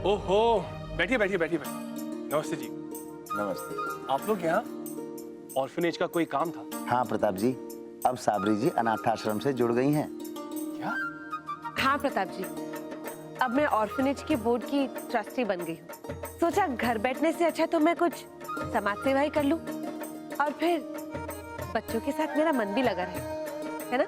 ओहो, बैठिए बैठिए बैठिए बैठिए। नमस्ते जी। नमस्ते। आप लोग यहाँ ऑर्फनेज का कोई काम था? हाँ प्रताप जी, अब साबरी जी अनाथ आश्रम से जुड़ गई हैं। क्या? हाँ प्रताप जी, अब मैं ऑर्फनेज के बोर्ड की ट्रस्टी बन गई हूँ। सोचा घर बैठने से अच्छा तो मैं कुछ समाज सेवा ही कर लूँ और फिर बच्चों के साथ मेरा मन भी लगा रहे, है ना?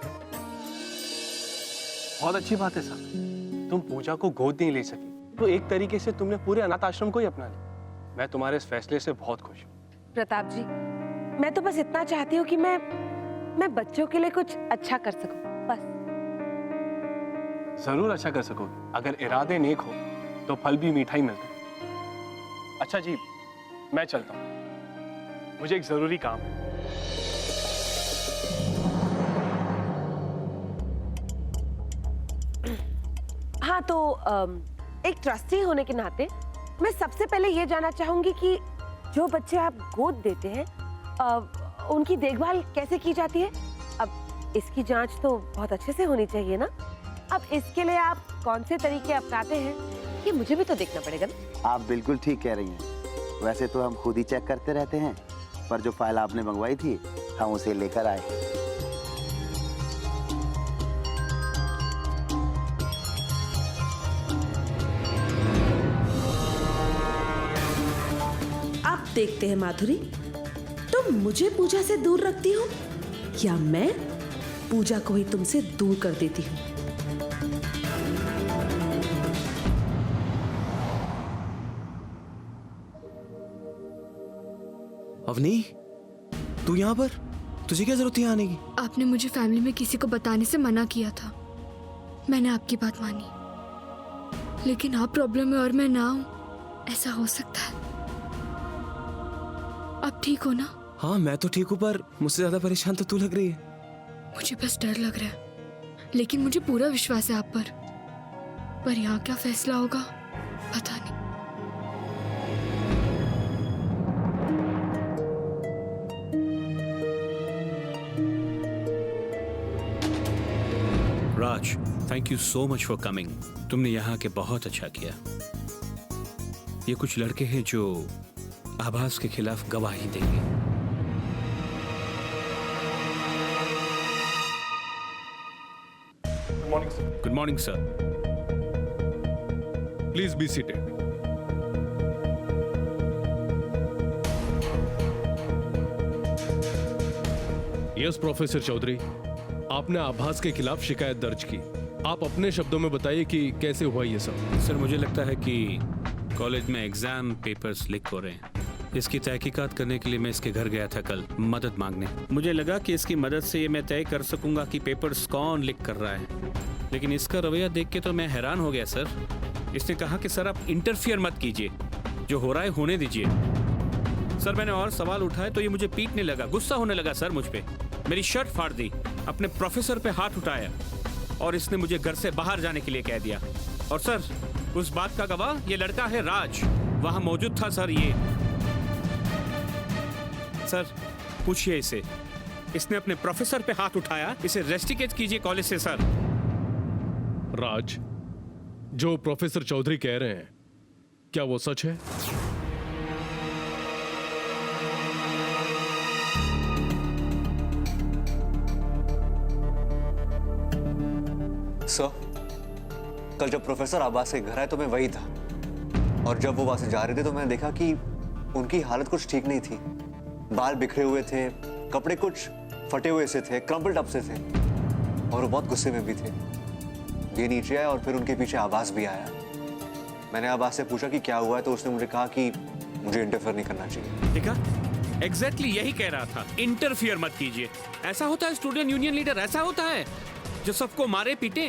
बहुत अच्छी बात है साहब। तुम पूजा को गोद नहीं ले सकी तो एक तरीके से तुमने पूरे अनाथ आश्रम को ही अपना लिया। मैं तुम्हारे इस फैसले से बहुत खुश हूँ। प्रताप जी, मैं तो बस इतना चाहती हूँ कि मैं बच्चों के लिए कुछ अच्छा कर सकूं, बस। जरूर अच्छा कर सकोगे। अगर इरादे नेक हो तो फल भी मीठा ही मिलता है। अच्छा जी, मैं चलता हूँ, मुझे एक जरूरी काम है। हाँ तो एक ट्रस्टी होने के नाते मैं सबसे पहले ये जानना चाहूंगी कि जो बच्चे आप गोद देते हैं उनकी देखभाल कैसे की जाती है? अब इसकी जांच तो बहुत अच्छे से होनी चाहिए ना। अब इसके लिए आप कौन से तरीके अपनाते हैं ये मुझे भी तो देखना पड़ेगा ना। आप बिल्कुल ठीक कह रही हैं। वैसे तो हम खुद ही चेक करते रहते हैं, पर जो फाइल आपने मंगवाई थी हम उसे लेकर आए। देखते हैं माधुरी, तुम मुझे पूजा से दूर रखती हो या मैं पूजा को ही तुमसे दूर कर देती हूँ। अवनी, तू यहाँ पर? तुझे क्या जरूरत है आने की? आपने मुझे फैमिली में किसी को बताने से मना किया था। मैंने आपकी बात मानी, लेकिन आप प्रॉब्लम में और मैं ना हूं, ऐसा हो सकता है? आप ठीक हो ना? हाँ मैं तो ठीक हूँ, पर मुझसे ज्यादा परेशान तो तू लग रही है। मुझे बस डर लग रहा है, लेकिन मुझे पूरा विश्वास है आप पर यहाँ क्या फैसला होगा पता नहीं। Raj, thank you so much for coming. तुमने यहाँ के बहुत अच्छा किया। ये कुछ लड़के हैं जो आभास के खिलाफ गवाही देंगे। Good morning sir. Good morning sir. Please be seated. Yes professor Chaudhary, आपने आभास के खिलाफ शिकायत दर्ज की। आप अपने शब्दों में बताइए कि कैसे हुआ ये सब। सर मुझे लगता है कि कॉलेज में एग्जाम पेपर्स लीक हो रहे हैं। इसकी तहकीकात करने के लिए मैं इसके घर गया था कल, मदद मांगने। मुझे लगा कि इसकी मदद से ये मैं तय कर सकूंगा कि पेपर्स कौन लीक कर रहा है, लेकिन इसका रवैया देख के तो मैं हैरान हो गया सर। इसने कहा कि सर आप इंटरफियर मत कीजिए, जो हो रहा है होने दीजिए। सर मैंने और सवाल उठाए तो ये मुझे पीटने लगा, गुस्सा होने लगा सर मुझ पे। मेरी शर्ट फाड़ दी, अपने प्रोफेसर पे हाथ उठाया और इसने मुझे घर से बाहर जाने के लिए कह दिया। और सर उस बात का गवाह ये लड़का है राज, वहां मौजूद था सर। ये सर पूछिए इसे, इसने अपने प्रोफेसर पे हाथ उठाया, इसे रेस्टिकेट कीजिए कॉलेज से सर। राज, जो प्रोफेसर चौधरी कह रहे हैं क्या वो सच है? सर, कल जब प्रोफेसर आबास के घर आए तो मैं वही था, और जब वो वहां से जा रहे थे तो मैंने देखा कि उनकी हालत कुछ ठीक नहीं थी। बाल बिखरे हुए थे, कपड़े कुछ फटे हुए से थे, क्रम्पल्ड अप से थे, और वो बहुत गुस्से में भी थे। ये नीचे आए और फिर उनके पीछे आवाज भी आया। मैंने आवाज से पूछा कि क्या हुआ है, तो उसने मुझे कहा कि मुझे इंटरफेयर नहीं करना चाहिए। ठीक है, एग्जैक्टली यही कह रहा था, इंटरफियर मत कीजिए। ऐसा होता है स्टूडेंट यूनियन लीडर, ऐसा होता है जो सबको मारे पीटे।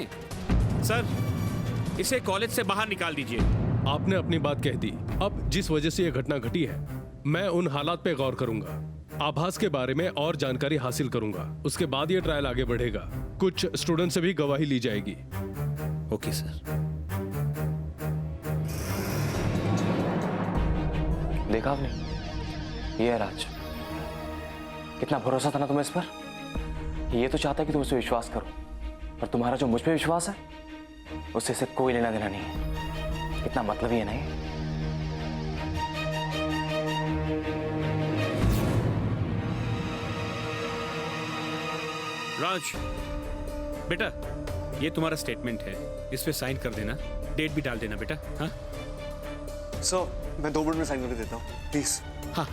सर इसे कॉलेज से बाहर निकाल दीजिए। आपने अपनी बात कह दी। अब जिस वजह से यह घटना घटी है, मैं उन हालात पे गौर करूंगा, आभास के बारे में और जानकारी हासिल करूंगा। उसके बाद ये ट्रायल आगे बढ़ेगा। कुछ स्टूडेंट से भी गवाही ली जाएगी। Okay sir. देखा आपने, ये है राज। कितना भरोसा था ना तुम्हें इस पर। ये तो चाहता है कि तुम इस पर विश्वास करो, पर तुम्हारा जो मुझ पे विश्वास है उससे इसे कोई लेना देना नहीं है। इतना मतलब ही है नहीं। राज बेटा, ये तुम्हारा स्टेटमेंट है, इस पे साइन कर देना, डेट भी डाल देना बेटा। हाँ सर मैं 2 मिनट में साइन करके देता हूँ प्लीज। हाँ